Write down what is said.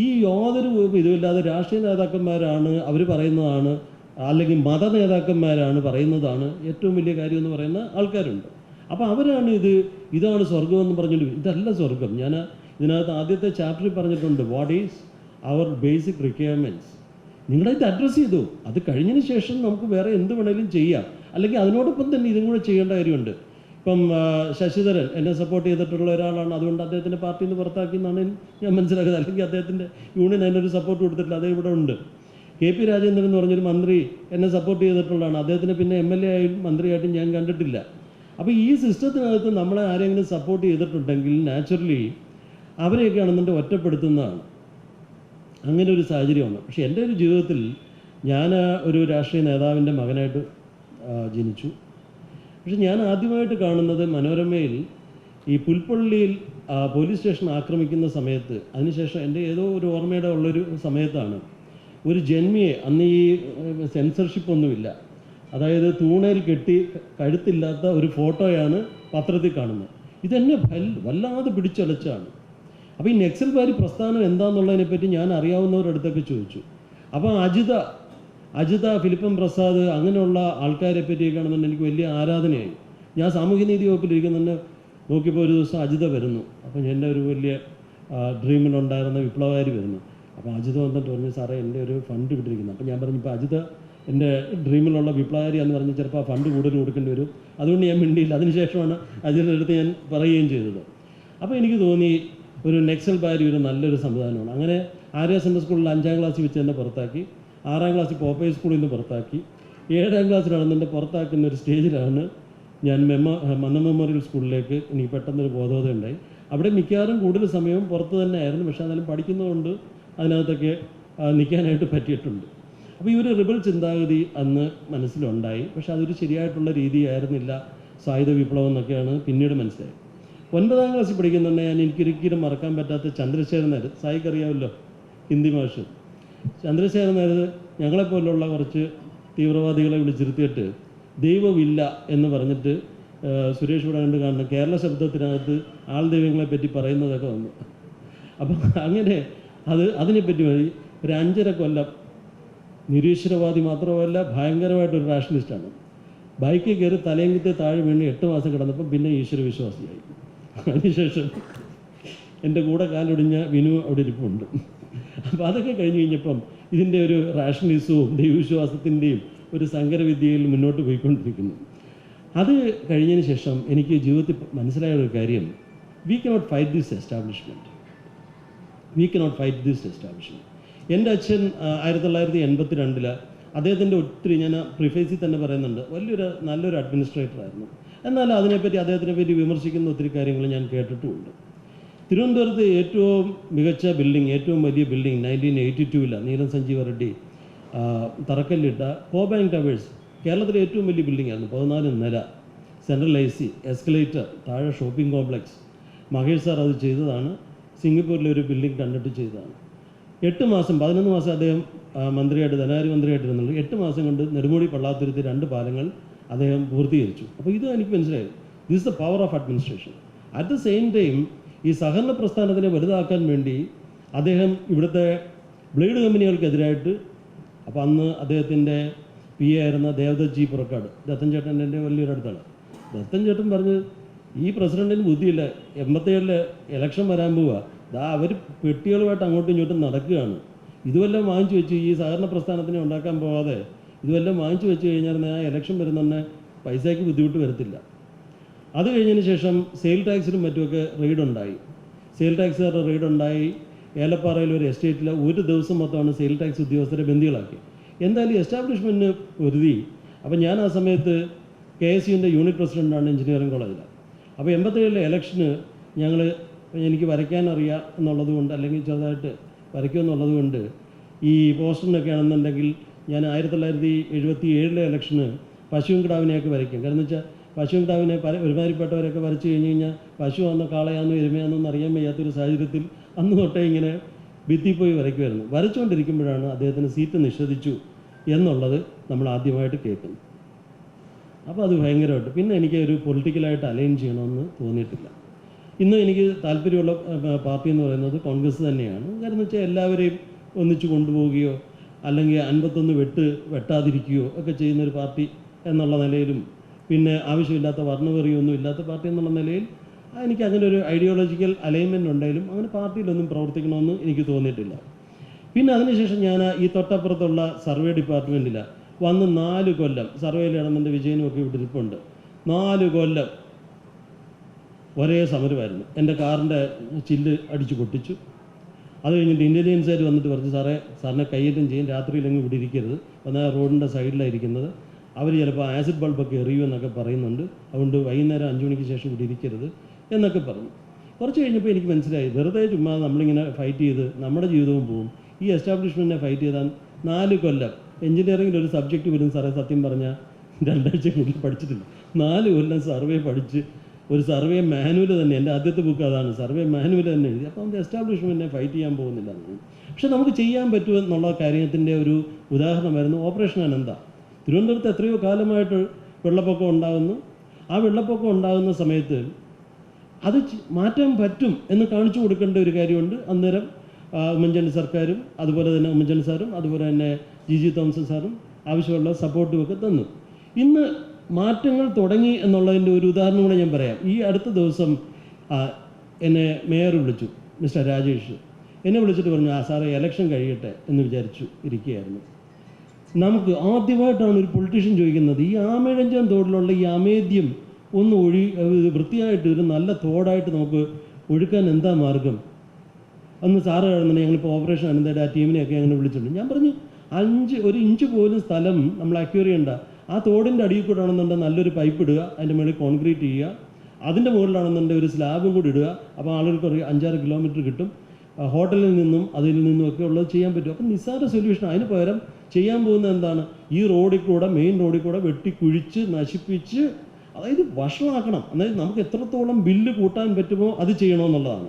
ഈ യാതൊരു ഇതുമില്ലാതെ രാഷ്ട്രീയ നേതാക്കന്മാരാണ് അവർ പറയുന്നതാണ്, അല്ലെങ്കിൽ മത നേതാക്കന്മാരാണ് പറയുന്നതാണ് ഏറ്റവും വലിയ കാര്യം എന്ന് പറയുന്ന ആൾക്കാരുണ്ട്. അപ്പോൾ അവരാണ് ഇതാണ് സ്വർഗമെന്ന് പറഞ്ഞിട്ട്, ഇതല്ല സ്വർഗം. ഞാൻ ഇതിനകത്ത് ആദ്യത്തെ ചാപ്റ്ററിൽ പറഞ്ഞിട്ടുണ്ട്, what is our basic requirements. നിങ്ങളിത് അഡ്രസ്സ് ചെയ്തു, അത് കഴിഞ്ഞതിന് ശേഷം നമുക്ക് വേറെ എന്ത് വേണേലും ചെയ്യാം. അല്ലെങ്കിൽ അതിനോടൊപ്പം തന്നെ ഇതും കൂടെ ചെയ്യേണ്ട കാര്യമുണ്ട്. ഇപ്പം ശശിധരൻ എന്നെ സപ്പോർട്ട് ചെയ്തിട്ടുള്ള ഒരാളാണ്, അതുകൊണ്ട് അദ്ദേഹത്തിൻ്റെ പാർട്ടിയിൽ നിന്ന് പുറത്താക്കി എന്നാണ് ഞാൻ മനസ്സിലാക്കുന്നത്. അല്ലെങ്കിൽ അദ്ദേഹത്തിൻ്റെ യൂണിയൻ അതിനൊരു സപ്പോർട്ട് കൊടുത്തിട്ടില്ല, അതേ ഇവിടെ ഉണ്ട്. കെ പി രാജേന്ദ്രൻ എന്ന് പറഞ്ഞൊരു മന്ത്രി എന്നെ സപ്പോർട്ട് ചെയ്തിട്ടുള്ളതാണ്, അദ്ദേഹത്തിന് പിന്നെ MLA ആയും മന്ത്രിയായിട്ടും ഞാൻ കണ്ടിട്ടില്ല. അപ്പോൾ ഈ സിസ്റ്റത്തിനകത്ത് നമ്മളെ ആരെങ്കിലും സപ്പോർട്ട് ചെയ്തിട്ടുണ്ടെങ്കിൽ നാച്ചുറലി അവരെയൊക്കെയാണെന്നുണ്ട് ഒറ്റപ്പെടുത്തുന്നതാണ്. അങ്ങനെ ഒരു സാഹചര്യമാണ്. പക്ഷേ എൻ്റെ ഒരു ജീവിതത്തിൽ ഞാൻ ഒരു രാഷ്ട്രീയ നേതാവിൻ്റെ മകനായിട്ട് ജനിച്ചു. പക്ഷെ ഞാൻ ആദ്യമായിട്ട് കാണുന്നത് മനോരമയിൽ ഈ പുൽപ്പള്ളിയിൽ പോലീസ് സ്റ്റേഷൻ ആക്രമിക്കുന്ന സമയത്ത്, അതിനുശേഷം എൻ്റെ ഏതോ ഒരു ഓർമ്മയുടെ ഉള്ളൊരു സമയത്താണ് ഒരു ജന്മിയെ, അന്ന് ഈ സെൻസർഷിപ്പ് ഒന്നുമില്ല, അതായത് തൂണയിൽ കെട്ടി കഴുത്തില്ലാത്ത ഒരു ഫോട്ടോയാണ് പത്രത്തിൽ കാണുന്നത്. ഇതെന്നെ വല്ലാതെ പിടിച്ചൊലച്ചാണ്. അപ്പോൾ ഈ നക്സൽബാരി പ്രസ്ഥാനം എന്താണെന്നുള്ളതിനെപ്പറ്റി ഞാൻ അറിയാവുന്നവരടുത്തൊക്കെ ചോദിച്ചു. അപ്പോൾ അജിത, ഫിലിപ്പൻ പ്രസാദ്, അങ്ങനെയുള്ള ആൾക്കാരെ പറ്റിയൊക്കെയാണെന്നുണ്ടെങ്കിൽ എനിക്ക് വലിയ ആരാധനയായി. ഞാൻ സാമൂഹ്യനീതി വകുപ്പിലിരിക്കുന്നുണ്ട്, നോക്കിയപ്പോൾ ഒരു ദിവസം അജിത വരുന്നു. അപ്പോൾ എൻ്റെ ഒരു വലിയ ഡ്രീമിലുണ്ടായിരുന്ന വിപ്ലവകാരി വരുന്നു. അപ്പോൾ അജിത വന്നിട്ട് പറഞ്ഞു, സാറേ എൻ്റെ ഒരു ഫണ്ട് വിട്ടിരിക്കുന്നു. അപ്പോൾ ഞാൻ പറഞ്ഞു, ഇപ്പോൾ അജിത എൻ്റെ ഡ്രീമിലുള്ള വിപ്ലവകാരി എന്ന് പറഞ്ഞ് ചിലപ്പോൾ ആ ഫണ്ട് കൂടുതൽ കൊടുക്കേണ്ടി വരും, അതുകൊണ്ട് ഞാൻ മിണ്ടിയില്ല. അതിനുശേഷമാണ് അജിതയുടെ അടുത്ത് ഞാൻ പറയുകയും ചെയ്തത്. അപ്പോൾ എനിക്ക് തോന്നി ഒരു നക്സൽബാരി ഒരു നല്ലൊരു സംവിധാനമാണ്. അങ്ങനെ ആര്യാസെൻ്റെ സ്കൂളിൽ 5ാം ക്ലാസ്സിൽ വെച്ച് തന്നെ പുറത്താക്കി, 6ാം ക്ലാസ്സിൽ പോപ്പൈ സ്കൂളിൽ നിന്ന് പുറത്താക്കി, 7ാം ക്ലാസ്സിലാണ് എൻ്റെ പുറത്താക്കുന്ന ഒരു സ്റ്റേജിലാണ് ഞാൻ മന്ന മെമ്മോറിയൽ സ്കൂളിലേക്ക് എനിക്ക് പെട്ടെന്നൊരു ബോധോദയം ഉണ്ടായി. അവിടെ മിക്കവാറും കൂടുതൽ സമയവും പുറത്ത് തന്നെ ആയിരുന്നു. പക്ഷേ എന്നാലും പഠിക്കുന്നതുകൊണ്ട് അതിനകത്തൊക്കെ നിൽക്കാനായിട്ട് പറ്റിയിട്ടുണ്ട്. അപ്പോൾ ഈ ഒരു റിബൽ ചിന്താഗതി അന്ന് മനസ്സിലുണ്ടായി. പക്ഷേ അതൊരു ശരിയായിട്ടുള്ള രീതിയായിരുന്നില്ല സായുധ വിപ്ലവം എന്നൊക്കെയാണ് പിന്നീട് മനസ്സിലായത്. 9ാം ക്ലാസ്സിൽ പഠിക്കുന്നുണ്ട് ഞാൻ, എനിക്കൊരിക്കലും മറക്കാൻ പറ്റാത്ത ചന്ദ്രശേഖരൻ നായർ, സായിക്ക് അറിയാമല്ലോ, ഹിന്ദി മാഷ്. ചന്ദ്രശേഖരൻ നായർ ഞങ്ങളെപ്പോലുള്ള കുറച്ച് തീവ്രവാദികളെ വിളിച്ചിരുത്തിയിട്ട് ദൈവമില്ല എന്ന് പറഞ്ഞിട്ട് സുരേഷ് ഇവിടെ കണ്ട് കാണുന്ന കേരള ശബ്ദത്തിനകത്ത് ആൾ ദൈവങ്ങളെ പറ്റി പറയുന്നതൊക്കെ വന്നു. അപ്പം അങ്ങനെ അതിനെപ്പറ്റി മതി. ഒരു 5.5 കൊല്ലം നിരീശ്വരവാദി മാത്രമല്ല, ഭയങ്കരമായിട്ടൊരു റാഷണലിസ്റ്റാണ്. ബൈക്കിൽ കയറി തലയെങ്കിത്തെ താഴെ വീണ് 8 മാസം കിടന്നപ്പം പിന്നെ ഈശ്വര വിശ്വാസിയായി. അതിനുശേഷം എൻ്റെ കൂടെ കാലൊടിഞ്ഞ വിനു അവിടെ ഇരിപ്പുണ്ട്. അപ്പോൾ അതൊക്കെ കഴിഞ്ഞ് കഴിഞ്ഞപ്പം ഇതിൻ്റെ ഒരു റാഷണലിസവും ദൈവവിശ്വാസത്തിൻ്റെയും ഒരു സങ്കരവിദ്യയിൽ മുന്നോട്ട് പോയിക്കൊണ്ടിരിക്കുന്നു. അത് കഴിഞ്ഞതിന് ശേഷം എനിക്ക് ജീവിതത്തിൽ മനസ്സിലായ ഒരു കാര്യം, we cannot fight this establishment. എൻ്റെ അച്ഛൻ 1982 അദ്ദേഹത്തിൻ്റെ ഒത്തിരി, ഞാൻ പ്രിഫേസിൽ തന്നെ പറയുന്നുണ്ട്, നല്ലൊരു അഡ്മിനിസ്ട്രേറ്ററായിരുന്നു. എന്നാൽ അതിനെപ്പറ്റി അദ്ദേഹത്തിനെപ്പറ്റി വിമർശിക്കുന്ന ഒത്തിരി കാര്യങ്ങൾ ഞാൻ കേട്ടിട്ടുമുണ്ട്. തിരുവനന്തപുരത്ത് ഏറ്റവും മികച്ച ബിൽഡിംഗ്, ഏറ്റവും വലിയ ബിൽഡിംഗ് 1982 നീലം സഞ്ജീവ റെഡ്ഡി തറക്കല്ലിട്ട കോബാങ്ക് ടവേഴ്സ്, കേരളത്തിലെ ഏറ്റവും വലിയ ബിൽഡിംഗ് ആയിരുന്നു. 14 നില, സെൻട്രൽ AC, എസ്കലേറ്റർ, താഴെ ഷോപ്പിംഗ് കോംപ്ലക്സ്. മഹേഷ് സാർ അത് ചെയ്തതാണ്. സിംഗപ്പൂരിലെ ഒരു ബിൽഡിംഗ് കണ്ടിട്ട് ചെയ്തതാണ്. 11 മാസം അദ്ദേഹം ധനകാര്യ മന്ത്രിയായിട്ടിരുന്നുള്ളൂ. 8 മാസം കൊണ്ട് നെടുമുടി പള്ളാത്തുരുത്തി 2 പാലങ്ങൾ അദ്ദേഹം പൂർത്തീകരിച്ചു. അപ്പോൾ ഇത് എനിക്ക് മനസ്സിലായി, this the power of administration. At the same time ഈ സഹകരണ പ്രസ്ഥാനത്തിനെ വലുതാക്കാൻ വേണ്ടി അദ്ദേഹം ഇവിടുത്തെ ബ്ലേഡ് കമ്പനികൾക്കെതിരായിട്ട്, അപ്പോൾ അന്ന് അദ്ദേഹത്തിൻ്റെ PA ആയിരുന്ന ദേവദത്ത് പുറക്കാട്, ദത്തൻ ചേട്ടൻ എൻ്റെ വലിയൊരു അടുത്താണ്. ദത്തൻ ചേട്ടൻ പറഞ്ഞ്, ഈ പ്രസിഡൻറ്റിന് ബുദ്ധിയില്ല, 87 ഇലക്ഷൻ വരാൻ പോവുക, അവർ പെട്ടികളുമായിട്ട് അങ്ങോട്ടും ഇങ്ങോട്ടും നടക്കുകയാണ്, ഇതുവെല്ലാം വാങ്ങിച്ചു വെച്ച് ഈ സഹകരണ പ്രസ്ഥാനത്തിനെ ഉണ്ടാക്കാൻ പോകാതെ ഇതുവെല്ലാം വാങ്ങിച്ചു വെച്ച് കഴിഞ്ഞാൽ ആ ഇലക്ഷൻ വരുന്നതന്നെ പൈസയ്ക്ക് ബുദ്ധിമുട്ട് വരത്തില്ല. അത് കഴിഞ്ഞതിന് ശേഷം സെയിൽ ടാക്സിലും മറ്റുമൊക്കെ റെയ്ഡുണ്ടായി. സെയിൽ ടാക്സുകാരുടെ റെയ്ഡുണ്ടായി. ഏലപ്പാറയിൽ ഒരു എസ്റ്റേറ്റിൽ ഒരു ദിവസം മൊത്തമാണ് സെയിൽ ടാക്സ് ഉദ്യോഗസ്ഥരെ ബന്ദികളാക്കി. എന്തായാലും എസ്റ്റാബ്ലിഷ്മെൻറ്റിന് പൊരുതി. അപ്പം ഞാൻ ആ സമയത്ത് KSUവിൻ്റെ യൂണിറ്റ് പ്രസിഡൻ്റാണ് എഞ്ചിനീയറിംഗ് കോളേജിൽ. അപ്പോൾ 87 ഇലക്ഷന് എനിക്ക് വരയ്ക്കാൻ അറിയാം എന്നുള്ളത് കൊണ്ട്, അല്ലെങ്കിൽ ചെറുതായിട്ട് വരയ്ക്കുമെന്നുള്ളത് കൊണ്ട്, ഈ പോസ്റ്ററിനൊക്കെ ആണെന്നുണ്ടെങ്കിൽ ഞാൻ 1977 ഇലക്ഷന് പശുവും കിടാവിനെയൊക്കെ വരയ്ക്കും. കാരണം എന്ന് വെച്ചാൽ പശുവും കിടാവിനെ ഒരുമാതിരിപ്പെട്ടവരൊക്കെ വരച്ച് കഴിഞ്ഞ് കഴിഞ്ഞാൽ പശുവാണെന്നോ കാളയാണെന്നോ എരുമയാണെന്നോ അറിയാൻ വയ്യാത്തൊരു സാഹചര്യത്തിൽ അന്ന് തൊട്ടേ ഇങ്ങനെ ഭിത്തി പോയി വരയ്ക്കുമായിരുന്നു. വരച്ചുകൊണ്ടിരിക്കുമ്പോഴാണ് അദ്ദേഹത്തിന് സീറ്റ് നിഷേധിച്ചു എന്നുള്ളത് നമ്മൾ ആദ്യമായിട്ട് കേൾക്കുന്നത്. അപ്പോൾ അത് ഭയങ്കരമായിട്ട് പിന്നെ എനിക്ക് ഒരു പൊളിറ്റിക്കലായിട്ട് അലൈൻ ചെയ്യണമെന്ന് തോന്നിയിട്ടില്ല. ഇന്ന് എനിക്ക് താല്പര്യമുള്ള പാർട്ടി എന്ന് പറയുന്നത് കോൺഗ്രസ് തന്നെയാണ്. കാരണം എന്ന് വെച്ചാൽ എല്ലാവരെയും ഒന്നിച്ച് കൊണ്ടുപോവുകയോ അല്ലെങ്കിൽ 51 വെട്ടാതിരിക്കുകയോ ഒക്കെ ചെയ്യുന്നൊരു പാർട്ടി എന്നുള്ള നിലയിലും, പിന്നെ ആവശ്യമില്ലാത്ത വർണ്ണവെറിയൊന്നും ഇല്ലാത്ത പാർട്ടി എന്നുള്ള നിലയിൽ എനിക്ക് അങ്ങനെ ഒരു ഐഡിയോളജിക്കൽ അലൈൻമെൻറ്റ് ഉണ്ടെങ്കിലും അങ്ങനെ പാർട്ടിയിലൊന്നും പ്രവർത്തിക്കണമെന്ന് എനിക്ക് തോന്നിയിട്ടില്ല. പിന്നെ അതിനുശേഷം ഞാൻ ഈ തൊട്ടപ്പുറത്തുള്ള സർവേ ഡിപ്പാർട്ട്മെൻറ്റിൽ വന്ന് 4 കൊല്ലം സർവേയിൽ ഇടന്നെൻ്റെ വിജയനുമൊക്കെ ഇവിടെ ഇരിപ്പുണ്ട്. 4 കൊല്ലം ഒരേ സമരമായിരുന്നു. എൻ്റെ കാറിൻ്റെ ചില്ല് അടിച്ചു പൊട്ടിച്ചു. അത് കഴിഞ്ഞിട്ട് ഇൻ്റലിജൻസുകാർ വന്നിട്ട് പറഞ്ഞു, സാറിനെ കയ്യേറ്റം ചെയ്യും, രാത്രിയിലെങ്ങും ഇവിടെ ഇരിക്കരുത്, എന്നാൽ റോഡിൻ്റെ സൈഡിലായിരിക്കുന്നത്, അവർ ചിലപ്പോൾ ആസിഡ് ബൾബൊക്കെ എറിയുമെന്നൊക്കെ പറയുന്നുണ്ട്, അതുകൊണ്ട് വൈകുന്നേരം 5 മണിക്ക് ശേഷം ഇവിടെ ഇരിക്കരുത് എന്നൊക്കെ പറഞ്ഞു. കുറച്ച് കഴിഞ്ഞപ്പോൾ എനിക്ക് മനസ്സിലായി, വെറുതെ ചുമ്മാ നമ്മളിങ്ങനെ ഫൈറ്റ് ചെയ്ത് നമ്മുടെ ജീവിതവും പോവും. ഈ എസ്റ്റാബ്ലിഷ്മെൻറ്റിനെ ഫൈറ്റ് ചെയ്താൽ 4 കൊല്ലം എഞ്ചിനീയറിംഗിൽ ഒരു സബ്ജക്റ്റ് വരും സാറേ, സത്യം പറഞ്ഞാൽ 2 ആഴ്ചക്കുള്ളിൽ പഠിച്ചിട്ടില്ല. 4 കൊല്ലം സർവേ പഠിച്ച് ഒരു സർവേ മാനുവൽ തന്നെ, എൻ്റെ ആദ്യത്തെ ബുക്ക് അതാണ്, സർവേ മാനുവൽ തന്നെ എഴുതി. അപ്പോൾ നമുക്ക് എസ്റ്റാബ്ലിഷ്മെൻറ്റിനെ ഫൈറ്റ് ചെയ്യാൻ പോകുന്നില്ല. പക്ഷെ നമുക്ക് ചെയ്യാൻ പറ്റുമെന്നുള്ള കാര്യത്തിൻ്റെ ഒരു ഉദാഹരണമായിരുന്നു ഓപ്പറേഷൻ അനന്ത. തിരുവനന്തപുരത്ത് എത്രയോ കാലമായിട്ട് വെള്ളപ്പൊക്കം ഉണ്ടാകുന്നു. ആ വെള്ളപ്പൊക്കം ഉണ്ടാകുന്ന സമയത്ത് അത് മാറ്റാൻ പറ്റും എന്ന് കാണിച്ചു കൊടുക്കേണ്ട ഒരു കാര്യമുണ്ട്. അന്നേരം ഉമ്മൻചാണ്ടി സർക്കാരും അതുപോലെ തന്നെ ഉമ്മൻചാണ്ടി സാറും അതുപോലെ തന്നെ ജി തോമസ് സാറും ആവശ്യമുള്ള സപ്പോർട്ടും ഒക്കെ തന്നു. ഇന്ന് മാറ്റങ്ങൾ തുടങ്ങി എന്നുള്ളതിൻ്റെ ഒരു ഉദാഹരണം കൂടെ ഞാൻ പറയാം. ഈ അടുത്ത ദിവസം എന്നെ മേയർ വിളിച്ചു, മിസ്റ്റർ രാജേഷ് എന്നെ വിളിച്ചിട്ട് പറഞ്ഞു, സാറേ ഇലക്ഷൻ കഴിയട്ടെ എന്ന് വിചാരിച്ചു ഇരിക്കുകയായിരുന്നു. നമുക്ക് ആദ്യമായിട്ടാണ് ഒരു പൊളിറ്റീഷ്യൻ ചോദിക്കുന്നത്, ഈ ആമേഴഞ്ചാം തോടിലുള്ള ഈ അമേദ്യം ഒന്ന് വൃത്തിയായിട്ട് ഒരു നല്ല തോടായിട്ട് നമുക്ക് ഒഴുക്കാൻ എന്താ മാർഗം? അന്ന് സാറ് കാണുന്നുണ്ട്, ഞങ്ങളിപ്പോൾ ഓപ്പറേഷൻ അനന്തയുടെ ആ ടീമിനെയൊക്കെ അങ്ങനെ വിളിച്ചിട്ടുണ്ട്. ഞാൻ പറഞ്ഞു, 1 ഇഞ്ച് പോലും സ്ഥലം നമ്മൾ അക്യൂർ ചെയ്യണ്ട. ആ തോടിൻ്റെ അടിയിൽ കൂടെ ആണെന്നുണ്ടെങ്കിൽ നല്ലൊരു പൈപ്പ് ഇടുക, അതിൻ്റെ മുകളിൽ കോൺക്രീറ്റ് ചെയ്യുക, അതിൻ്റെ മുകളിലാണെന്നുണ്ടെങ്കിൽ ഒരു സ്ലാബും കൂടി ഇടുക. അപ്പോൾ ആളുകൾക്ക് ഒരു 5-6 കിലോമീറ്റർ കിട്ടും. ഹോട്ടലിൽ നിന്നും അതിൽ നിന്നും ഒക്കെ ഉള്ളത് ചെയ്യാൻ പറ്റും. അപ്പം നിസ്സാര സൊല്യൂഷൻ. അതിന് പകരം ചെയ്യാൻ പോകുന്നത് എന്താണ്? ഈ റോഡിൽ കൂടെ, മെയിൻ റോഡിൽ കൂടെ വെട്ടിക്കുഴിച്ച് നശിപ്പിച്ച്, അതായത് വഷളാക്കണം. അതായത് നമുക്ക് എത്രത്തോളം ബില്ല് കൂട്ടാൻ പറ്റുമോ അത് ചെയ്യണമെന്നുള്ളതാണ്.